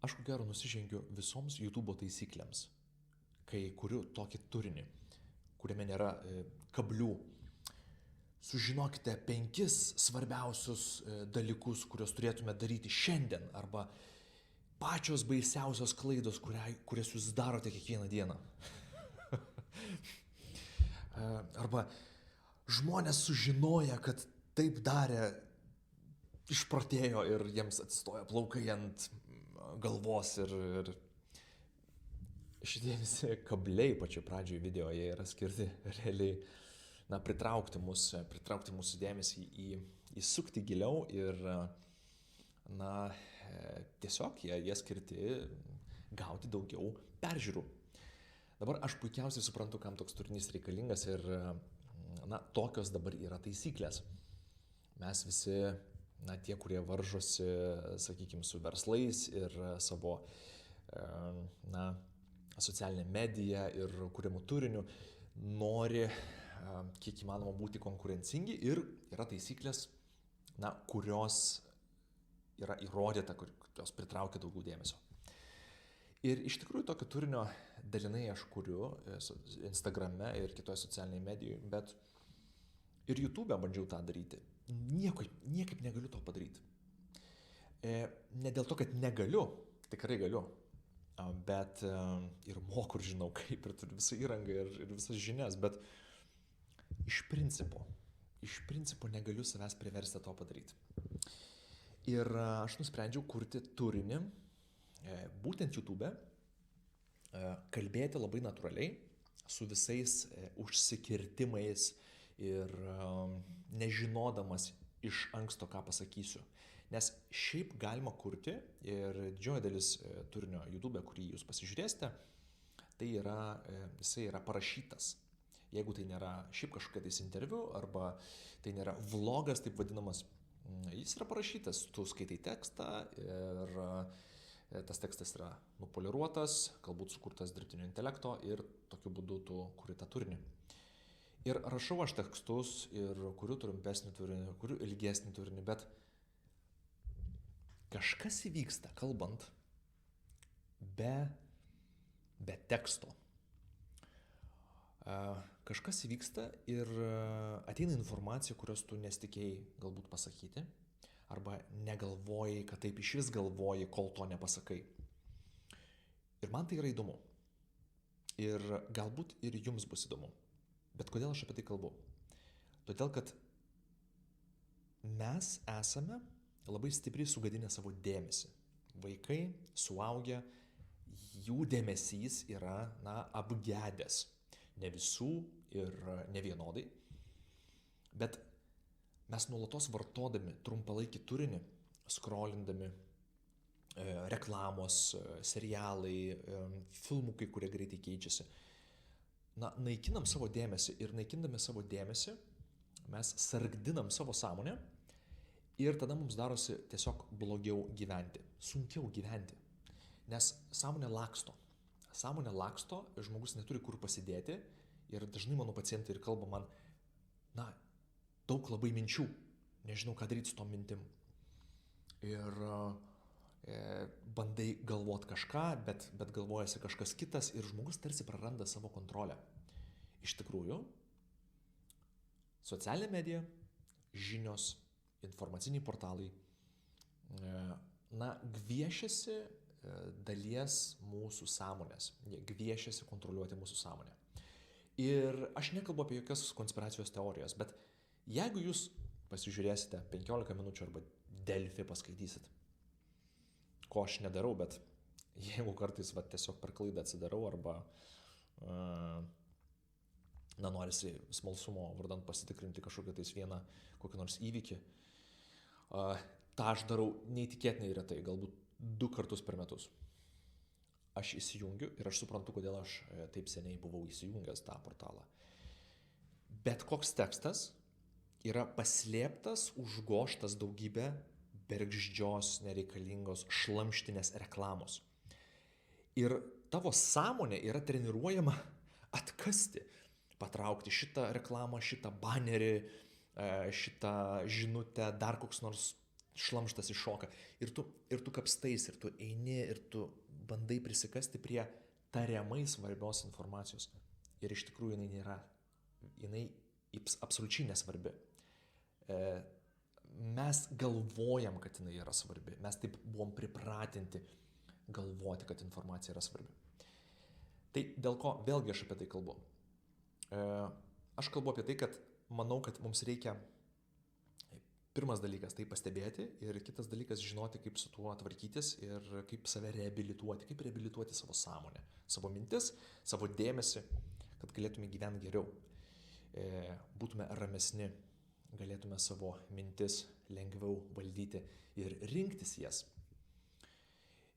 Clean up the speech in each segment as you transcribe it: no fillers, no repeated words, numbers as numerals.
Aš ko gero nusižengiu visoms YouTube taisyklėms, kai kuriu tokį turinį, kuriame nėra kablių. Sužinokite 5 svarbiausius dalykus, kuriuos turėtume daryti šiandien, arba pačios baisiausios klaidos, kurias jūs darote kiekvieną dieną. Arba žmonės sužinoja, kad taip darė, išprotėjo ir jiems atsistoja plaukai ant galvos ir šitie visi kabliai pačioj pradžioj video, jie yra skirti realiai pritraukti mūsų dėmesį, įsukti giliau ir tiesiog jie skirti gauti daugiau peržiūrų. Dabar aš puikiausiai suprantu, kam toks turinys reikalingas ir tokios dabar yra taisyklės. Mes visi, tie, kurie varžosi, sakykime, su verslais ir savo socialinę mediją ir kuriamų turinių, nori kiek įmanoma būti konkurencingi ir yra taisyklės, kurios yra įrodyta, kurios pritraukia daugiau dėmesio. Ir iš tikrųjų tokio turinio dalinai aš kuriu Instagrame ir kitoje socialinėje medijoje, bet ir YouTube'e bandžiau tą daryti. Niekaip negaliu to padaryti. Ne dėl to, kad negaliu, tikrai galiu, bet ir moku ir žinau kaip ir turiu visą įrangą ir visas žinias, bet iš principo negaliu savęs priversti to padaryti. Ir aš nusprendžiau kurti turinį, būtent YouTube'e, kalbėti labai natūraliai, su visais užsikirtimais ir nežinodamas iš anksto, ką pasakysiu. Nes šiaip galima kurti ir didžioji dalis turinio YouTube'e, kurį jūs pasižiūrėsite, jisai yra parašytas. Jeigu tai nėra šiaip kažkokia tais interviu arba tai nėra vlogas, taip vadinamas, jis yra parašytas, tu skaitai tekstą ir tas tekstas yra nupoliruotas, galbūt sukurtas dirbtinio intelekto ir tokiu būdu tu kuri tą turinį. Ir rašau aš tekstus ir kuriu trumpesnį turinį, kuriu ilgesnį turinį, bet kažkas įvyksta kalbant be teksto. Kažkas įvyksta ir ateina informacija, kurios tu nesitikėjai galbūt pasakyti, arba negalvojai, kad taip iš vis galvoji, kol to nepasakai. Ir man tai yra įdomu. Ir galbūt ir jums bus įdomu. Bet kodėl aš apie tai kalbu? Todėl, kad mes esame labai stipriai sugadinę savo dėmesį. Vaikai, suaugę, jų dėmesys yra, apgedęs. Ne visų ir ne vienodai. Bet mes nuolatos vartodami trumpalaikį turinį, scrollindami reklamos, serialai, filmukai, kurie greitai keičiasi, naikinam savo dėmesį ir naikindami savo dėmesį mes sargdinam savo sąmonę ir tada mums darosi tiesiog blogiau gyventi, sunkiau gyventi, nes sąmonė laksto. Sąmonė laksto, žmogus neturi kur pasidėti ir dažnai mano pacientai ir kalba man, daug labai minčių, nežinau, ką daryti su tom mintim. Ir bandai galvoti kažką, bet galvojasi kažkas kitas ir žmogus tarsi praranda savo kontrolę. Iš tikrųjų, socialinė medija, žinios, informaciniai portalai, gviešiasi dalies mūsų sąmonės, gviešiasi kontroliuoti mūsų sąmonę. Ir aš nekalbu apie jokias konspiracijos teorijas, bet jeigu jūs pasižiūrėsite 15 minučių arba Delfi paskaitysit, ko aš nedarau, bet jeigu kartais tiesiog per klaidą atsidarau arba norisi smalsumo vardan pasitikrinti kažkokią tais vieną kokį nors įvykį, tą aš darau neįtikėtinai retai, galbūt 2 kartus per metus. Aš įsijungiu ir aš suprantu, kodėl aš taip seniai buvau įsijungęs tą portalą. Bet koks tekstas yra paslėptas, užgožtas daugybę bergždžios, nereikalingos, šlamštinės reklamos. Ir tavo sąmonė yra treniruojama atkasti, patraukti šitą reklamą, šitą banerį, šitą žinutę, dar koks nors šlamštas iššoka ir tu kapstais, ir tu eini, ir tu bandai prisikasti prie tariamai svarbios informacijos. Ir iš tikrųjų jinai absoliučiai nesvarbi. Mes galvojam, kad jinai yra svarbi. Mes taip buvom pripratinti galvoti, kad informacija yra svarbi. Tai dėl ko vėlgi aš apie tai kalbu? Aš kalbu apie tai, kad manau, kad mums reikia pirmas dalykas tai pastebėti ir kitas dalykas žinoti, kaip su tuo tvarkytis ir kaip save reabilituoti savo sąmonę, savo mintis, savo dėmesį, kad galėtume gyventi geriau, būtume ramesni, galėtume savo mintis lengviau valdyti ir rinktis jas.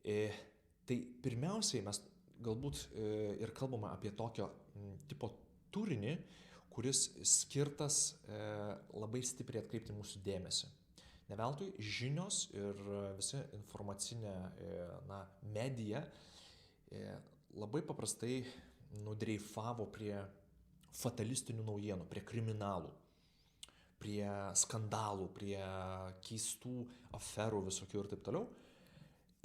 Tai pirmiausiai mes galbūt ir kalbame apie tokio tipo turinį, kuris skirtas labai stipriai atkreipti mūsų dėmesį. Ne veltui žinios ir visa informacinė medija labai paprastai nudreifavo prie fatalistinių naujienų, prie kriminalų, prie skandalų, prie keistų aferų visokių ir taip toliau.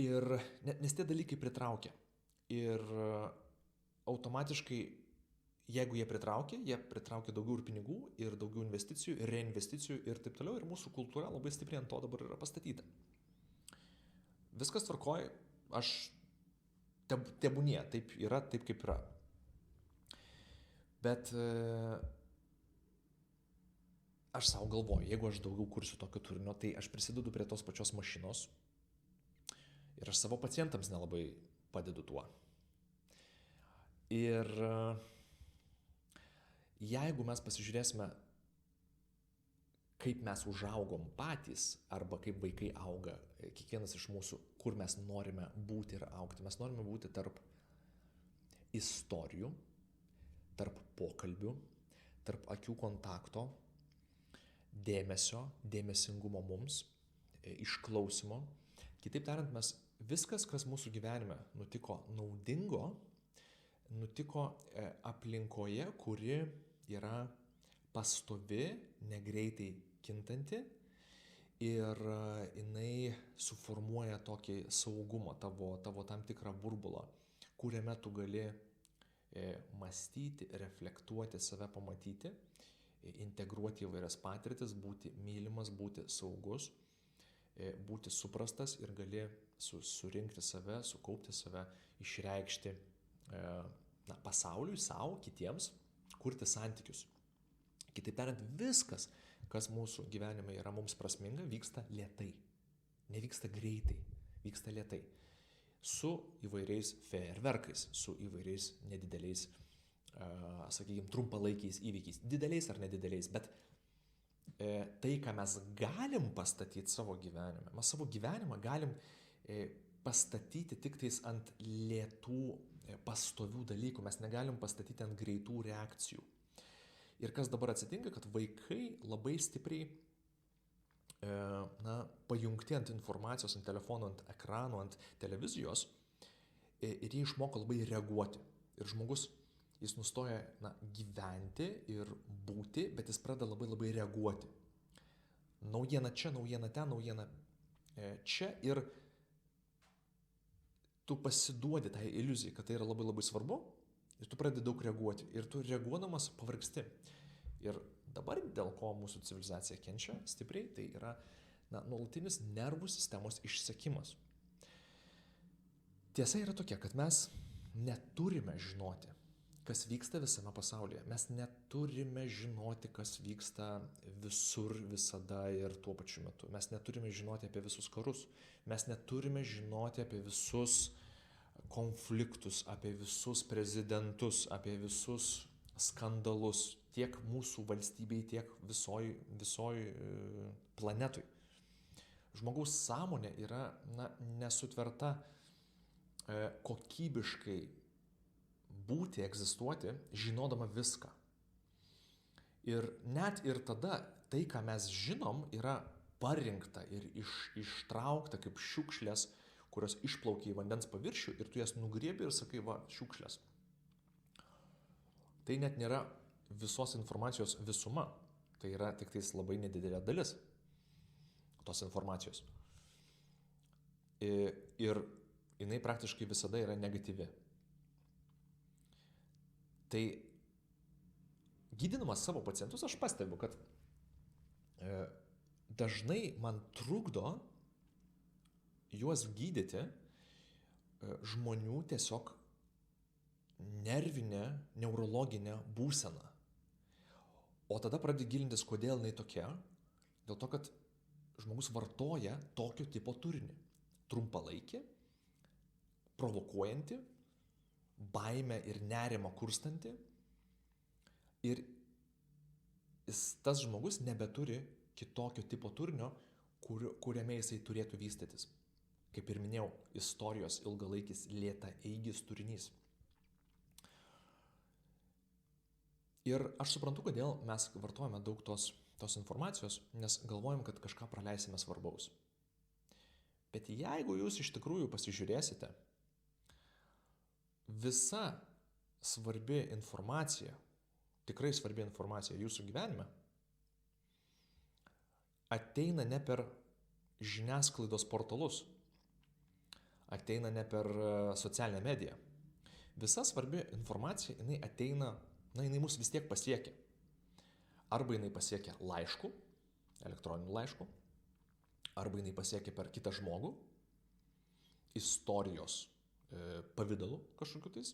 Nes tie dalykai pritraukia. Ir automatiškai jeigu jie pritraukia daugiau ir pinigų, ir daugiau investicijų, ir reinvesticijų ir taip toliau, ir mūsų kultūra labai stipriai ant to dabar yra pastatyta. Viskas tvarkoj, aš tebūnie, taip yra, taip kaip yra. Bet aš savo galvoju, jeigu aš daugiau kursiu tokio turinio, tai aš prisidedu prie tos pačios mašinos ir aš savo pacientams nelabai padedu tuo. Ir jeigu mes pasižiūrėsime, kaip mes užaugom patys, arba kaip vaikai auga, kiekvienas iš mūsų, kur mes norime būti ir augti. Mes norime būti tarp istorijų, tarp pokalbių, tarp akių kontakto, dėmesio, dėmesingumo mums, išklausimo. Kitaip tariant, mes viskas, kas mūsų gyvenime nutiko naudingo, nutiko aplinkoje, kuri yra pastovi, negreitai kintanti ir jinai suformuoja tokį saugumą, tavo tam tikrą burbulą, kuriame tu gali mąstyti, reflektuoti, save pamatyti, integruoti įvairias patirtis, būti mylimas, būti saugus, būti suprastas ir gali surinkti save, sukaupti save, išreikšti pasauliui, savo, kitiems, kurti santykius. Kitaip tariant, viskas, kas mūsų gyvenime yra mums prasminga, vyksta lėtai. Nevyksta greitai, vyksta lėtai. Su įvairiais fejerverkais, su įvairiais nedideliais, sakykime, trumpalaikiais įvykiais. Dideliais ar nedideliais, bet tai, ką mes galim pastatyti savo gyvenime, mes savo gyvenimą galim pastatyti tik tais ant lėtų, pastovių dalykų, mes negalim pastatyti ant greitų reakcijų. Ir kas dabar atsitinka, kad vaikai labai stipriai pajungti ant informacijos, ant telefono, ant ekranų, ant televizijos ir jie išmoko labai reaguoti. Ir žmogus, jis nustoja gyventi ir būti, bet jis pradeda labai reaguoti. Naujiena čia, naujiena ten, naujiena čia ir tu pasiduodi tai iliuzijai, kad tai yra labai svarbu ir tu pradedi daug reaguoti ir tu reaguodamas pavargsti. Ir dabar dėl ko mūsų civilizacija kenčia stipriai, tai yra nuolatinis nervų sistemos išsekimas. Tiesa yra tokia, kad mes neturime žinoti, kas vyksta visame pasaulyje. Mes neturime žinoti, kas vyksta visur, visada ir tuo pačiu metu. Mes neturime žinoti apie visus karus. Mes neturime žinoti apie visus konfliktus, apie visus prezidentus, apie visus skandalus tiek mūsų valstybei, tiek visoj planetui. Žmogaus sąmonė yra nesutverta kokybiškai būti, egzistuoti, žinodama viską. Ir net ir tada tai, ką mes žinom, yra parinkta ir ištraukta kaip šiukšlės, kurios išplaukia į vandens paviršių ir tu jas nugriebi ir sakai, va, šiukšlės. Tai net nėra visos informacijos visuma, tai yra tik tais labai nedidelė dalis. tos informacijos. Ir jinai praktiškai visada yra negatyvi. Tai gydydamas savo pacientus aš pastebiu, kad dažnai man trukdo juos gydyti žmonių tiesiog nervinė, neurologinė būsena. O tada pradedi gilintis, kodėl jinai tokia. Dėl to, kad žmogus vartoja tokio tipo turinį. Trumpalaikį, provokuojantį, baimę ir nerimą kurstantį. Ir tas žmogus nebeturi kitokio tipo turinio, kuriame jisai turėtų vystytis. Kaip ir minėjau, istorijos ilgalaikis lėtaeigis turinys. Ir aš suprantu, kodėl mes vartojame daug tos informacijos, nes galvojam, kad kažką praleisime svarbaus. Bet jeigu jūs iš tikrųjų pasižiūrėsite, visa svarbi informacija, tikrai svarbi informacija jūsų gyvenime, ateina ne per žiniasklaidos portalus, ateina ne per socialinę mediją. Visa svarbi informacija, jinai ateina, jinai mus vis tiek pasiekia. Arba jinai pasiekia laišku, elektroniniu laišku, arba jinai pasiekia per kitą žmogų, istorijos pavidalu kažkokiu tais,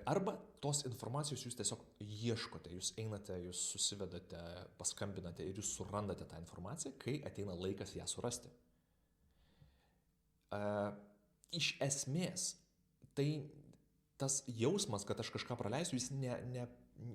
arba tos informacijos jūs tiesiog ieškote, jūs einate, jūs susivedate, paskambinate ir jūs surandate tą informaciją, kai ateina laikas ją surasti. Iš esmės, tai tas jausmas, kad aš kažką praleisiu, jis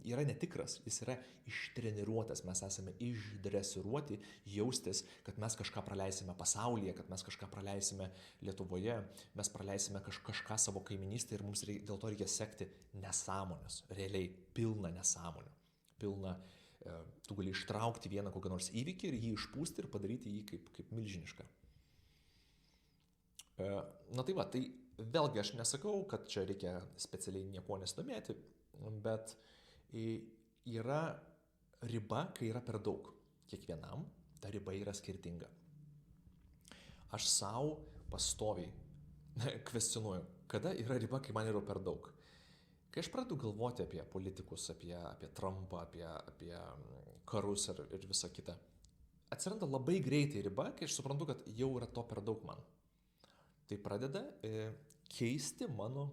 yra netikras, jis yra ištreniruotas, mes esame išdresiruoti jaustis, kad mes kažką praleisime pasaulyje, kad mes kažką praleisime Lietuvoje, mes praleisime kažką savo kaiminystėje ir mums dėl to reikia sekti nesąmonės, realiai pilną nesąmonę. Pilną, tu gali ištraukti vieną kokią nors įvykį ir jį išpūsti ir padaryti jį kaip milžinišką. Na tai va, tai vėlgi aš nesakau, kad čia reikia specialiai nieko nesidomėti, bet yra riba, kai yra per daug. Kiekvienam ta riba yra skirtinga. Aš savo pastoviai kvestionuoju, kada yra riba, kai man yra per daug. Kai aš pradedu galvoti apie politikus, apie Trumpą, apie karus ir visą kitą, atsiranda labai greitai riba, kai aš suprantu, kad jau yra to per daug man. Tai pradeda keisti mano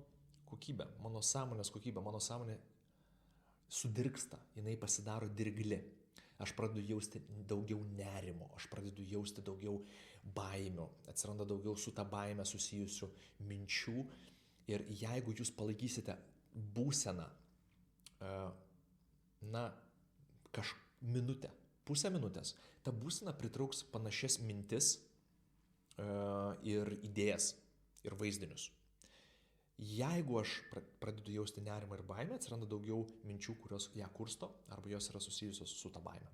kokybę, mano sąmonės kokybę, mano sąmonė sudirgsta, jinai pasidaro dirgli. Aš pradedu jausti daugiau nerimo, aš pradedu jausti daugiau baimių, atsiranda daugiau su ta baime susijusių minčių ir jeigu jūs palaikysite būseną, minutę, pusę minutės, ta būsena pritrauks panašias mintis ir idėjas ir vaizdinius. Jeigu aš pradedu jausti nerimą ir baimę, atsiranda daugiau minčių, kurios ją kursto arba jos yra susijusios su ta baime.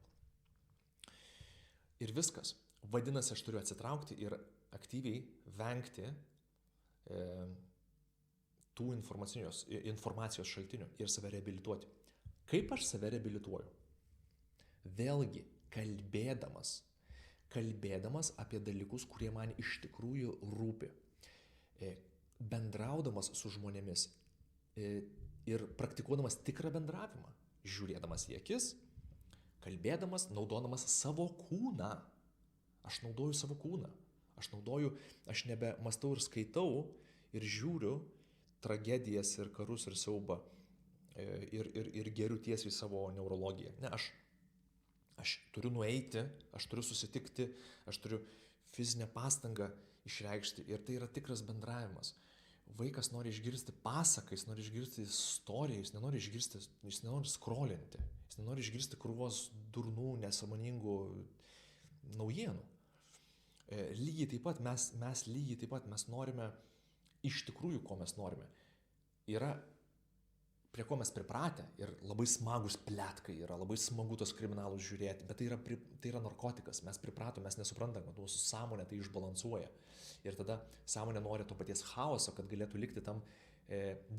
Ir viskas. Vadinasi, aš turiu atsitraukti ir aktyviai vengti tų informacijos šaltinių ir save reabilituoti. Kaip aš save reabilituoju? Vėlgi, kalbėdamas apie dalykus, kurie man iš tikrųjų rūpi, bendraudamas su žmonėmis ir praktikuodamas tikrą bendravimą, žiūrėdamas į akis, kalbėdamas, naudodamas savo kūną. Aš naudoju savo kūną. Aš nebemastau ir skaitau ir žiūriu tragedijas ir karus ir siaubą ir geriu tiesiai savo neurologiją. Ne, aš turiu nueiti, aš turiu susitikti, aš turiu fizinę pastangą išreikšti ir tai yra tikras bendravimas. Vaikas nori išgirsti pasaką, jis nori išgirsti istoriją, jis nenori skrolinti, jis nenori išgirsti krūvos durnų, nesąmoningų naujienų. Lygiai taip pat mes norime, iš tikrųjų, ko mes norime. Yra prie ko mes pripratę ir labai smagus pletkai, yra labai smagu tos kriminalus žiūrėti, bet tai yra narkotikas, mes pripratome, mes nesuprantam, kad mūsų sąmonė tai išbalansuoja. Ir tada sąmonė nori to paties chaoso, kad galėtų likti tam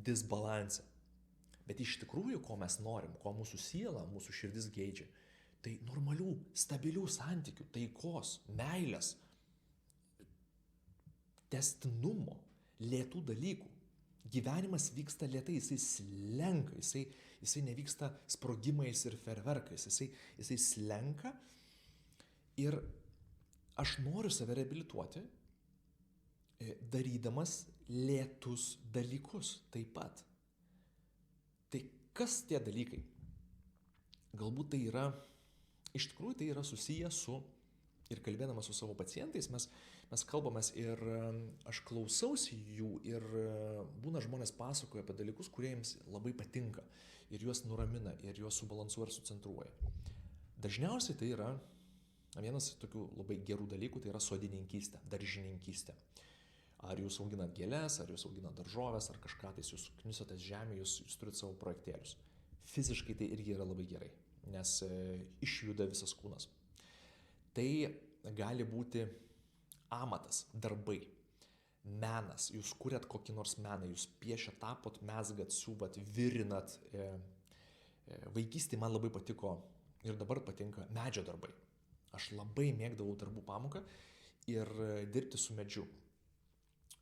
disbalanse. Bet iš tikrųjų, ko mes norim, ko mūsų siela, mūsų širdis geidžia, Tai normalių, stabilių santykių, taikos, meilės, tęstinumo, lėtų dalykų. Gyvenimas vyksta lėtai, jisai slenka, jisai nevyksta sprogimais ir ferverkais, jisai slenka ir aš noriu save reabilituoti, darydamas lėtus dalykus taip pat. Tai kas tie dalykai? Galbūt tai yra, iš tikrųjų tai yra susiję su, ir kalbėdamas su savo pacientais, mes kalbamės ir aš klausausi jų ir būna žmonės pasakoja apie dalykus, kurie jiems labai patinka ir juos nuramina ir juos subalansuoja ir sucentruoja. Dažniausiai tai yra vienas tokių labai gerų dalykų, tai yra sodininkystė, daržininkystė. Ar jūs auginat gėles, ar jūs auginat daržovės, ar kažką, tai jūs knisotės žemę, jūs turit savo projektėlius. Fiziškai tai irgi yra labai gerai, nes išjuda visas kūnas. Tai gali būti amatas, darbai, menas, jūs kuriat kokį nors meną, jūs piešat, tapot, mezgat, siuvat, virinat. Vaikystėje man labai patiko ir dabar patinka medžio darbai. Aš labai mėgdavau darbų pamoką ir dirbti su medžiu.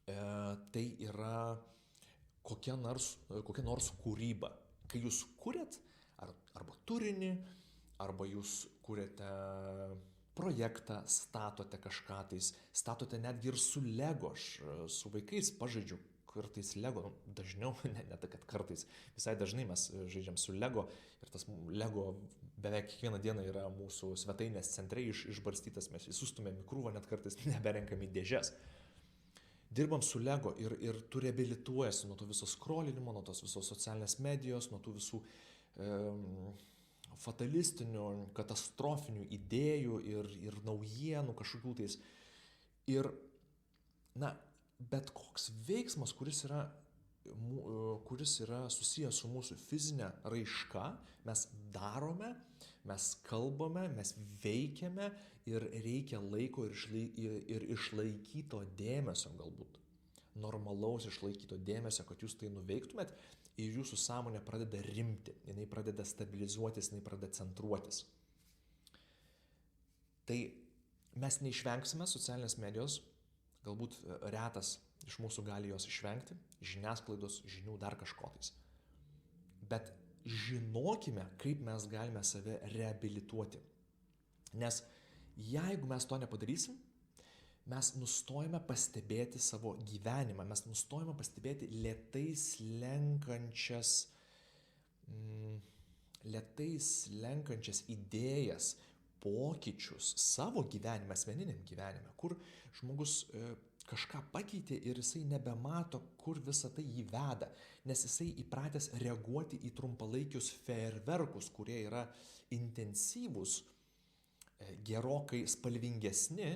Tai yra kokia nors kūryba. Kai jūs kuriat arba turinį, arba jūs kuriate projektą, statote kažką, statote netgi ir su Lego. Aš su vaikais pažaidžiu kartais Lego, dažniau, ne tai kad kartais, visai dažnai mes žaidžiam su Lego ir tas Lego beveik kiekvieną dieną yra mūsų svetainės centre išbarstytas, mes jį sustumėm į krūvą, net kartais neberenkam į dėžes. Dirbam su Lego ir tu reabilituojasi nuo to viso skrolinimo, nuo tos visos socialinės medijos, nuo tų visų fatalistinių, katastrofinių idėjų ir naujienų kažkokių tais. Ir, bet koks veiksmas, kuris yra susijęs su mūsų fizinė raiška, mes darome, mes kalbame, mes veikiame ir reikia laiko ir išlaikyto dėmesio galbūt. Normalaus išlaikyto dėmesio, kad jūs tai nuveiktumėt ir jūsų sąmonė pradeda rimti, jinai pradeda stabilizuotis, jinai pradeda centruotis. Tai mes neišvengsime socialinės medijos, galbūt retas iš mūsų gali jos išvengti, žiniasklaidos, žinių, dar kažkotais. Bet žinokime, kaip mes galime save reabilituoti. Nes jeigu mes to nepadarysim, mes nustojame pastebėti savo gyvenimą, mes nustojame pastebėti lėtai slenkančias idėjas, pokyčius savo gyvenime, asmeniniam gyvenime, kur žmogus kažką pakeitė ir jisai nebemato, kur visa tai jį veda, nes jisai įpratęs reaguoti į trumpalaikius fejerverkus, kurie yra intensyvūs, gerokai spalvingesni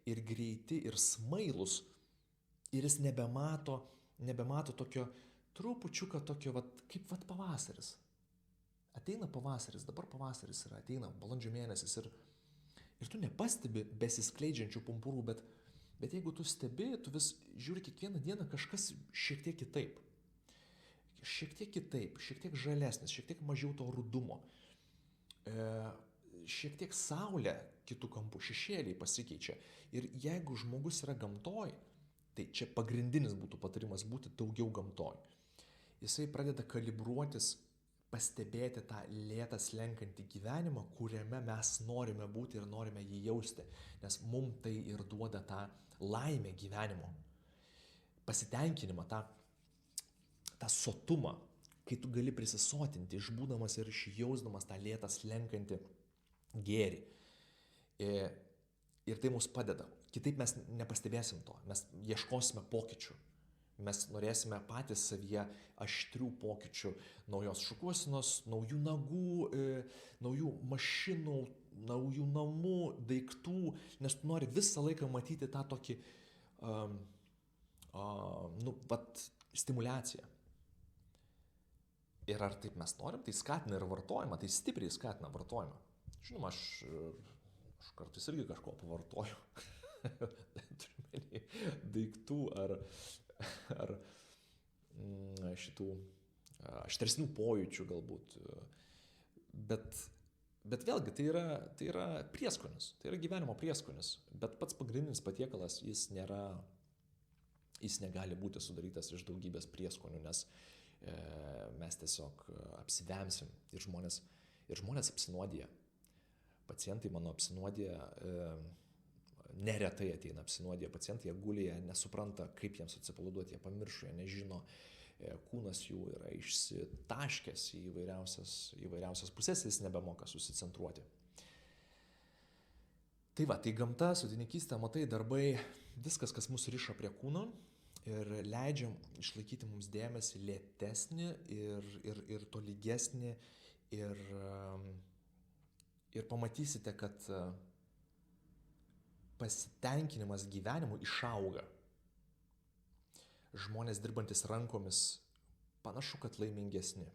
ir greiti ir smailūs. Ir jis nebemato tokio trupučiuką tokio, kaip pavasaris. Ateina pavasaris, dabar pavasaris yra, ateina balandžio mėnesis ir tu nepastebi besiskleidžiančių pumpurų, bet jeigu tu stebi, tu vis žiūri kiekvieną dieną kažkas šiek tiek kitaip. Šiek tiek žalesnis, šiek tiek mažiau to rudumo. Šiek tiek saulė kitų kampų, šešėliai pasikeičia. Ir jeigu žmogus yra gamtoj, tai čia pagrindinis būtų patarimas būti daugiau gamtoj. Jisai pradeda kalibruotis, pastebėti tą lėtą slenkantį gyvenimą, kuriame mes norime būti ir norime jį jausti. Nes mums tai ir duoda tą laimę gyvenimo, pasitenkinimą, tą sotumą, kai tu gali prisisotinti, išbūdamas ir išjausdamas tą lėtą slenkantį gėrį. Ir tai mums padeda. Kitaip mes nepastebėsim to, mes ieškosime pokyčių. Mes norėsime patys savyje aštrių pokyčių, naujos šukuosenos, naujų nagų, naujų mašinų, naujų namų, daiktų, nes tu nori visą laiką matyti tą tokį stimuliaciją. Ir ar taip mes norim, tai skatina ir vartojimą, tai stipriai skatina vartojimą. Žinoma, aš kartais irgi kažko pavartoju, daiktų ar šitų aštresnių pojūčių galbūt, bet Bet vėlgi, tai yra prieskonis, tai yra gyvenimo prieskonis, bet pats pagrindinis patiekalas jis negali būti sudarytas iš daugybės prieskonių, nes mes tiesiog apsivemsim ir žmonės apsinuodija. Pacientai mano apsinuodija, neretai ateina apsinuodija pacientai, jie guli, jie nesupranta, kaip jiems atsipalaiduoti, jie pamiršo, jie nežino, kūnas jų yra išsitaškęs į įvairiausias pusės, jis nebemoka susicentruoti. Tai va, tai gamta, sodininkystė, amatai, darbai, viskas, kas mus riša prie kūno ir leidžia išlaikyti mums dėmesį lėtesnį ir tolygesnį ir pamatysite, kad pasitenkinimas gyvenimu išauga. Žmonės dirbantis rankomis panašu, kad laimingesni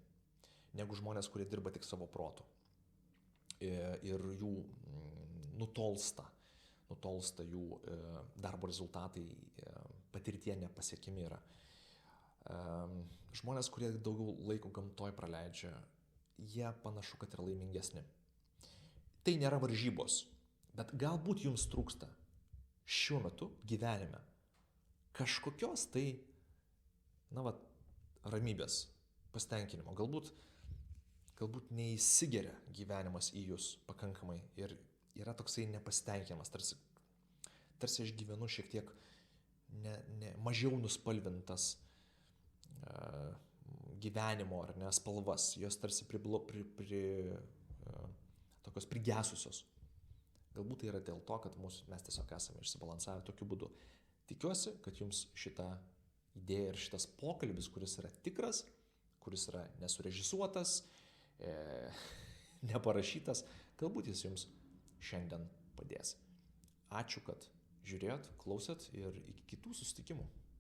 negu žmonės, kurie dirba tik savo protu. Ir jų nutolsta jų darbo rezultatai, patirtie nepasiekimi yra. Žmonės, kurie daugiau laiko gamtoj praleidžia, jie panašu, kad yra laimingesni. Tai nėra varžybos, bet galbūt jums trūksta šiuo metu gyvenime kažkokios tai, ramybės, pasitenkinimo. Galbūt neįsigeria gyvenimas į jūs pakankamai ir yra toksai nepasitenkinimas, tarsi aš gyvenu šiek tiek mažiau nuspalvintas gyvenimo ar ne spalvas, jos tarsi tokios prigesusios. Galbūt tai yra dėl to, kad mes tiesiog esame išsibalansavę tokiu būdu. Tikiuosi, kad jums šita idėja ir šitas pokalbis, kuris yra tikras, kuris yra nesurežisuotas, neparašytas, galbūt jis jums šiandien padės. Ačiū, kad žiūrėjot, klausėt ir iki kitų susitikimų.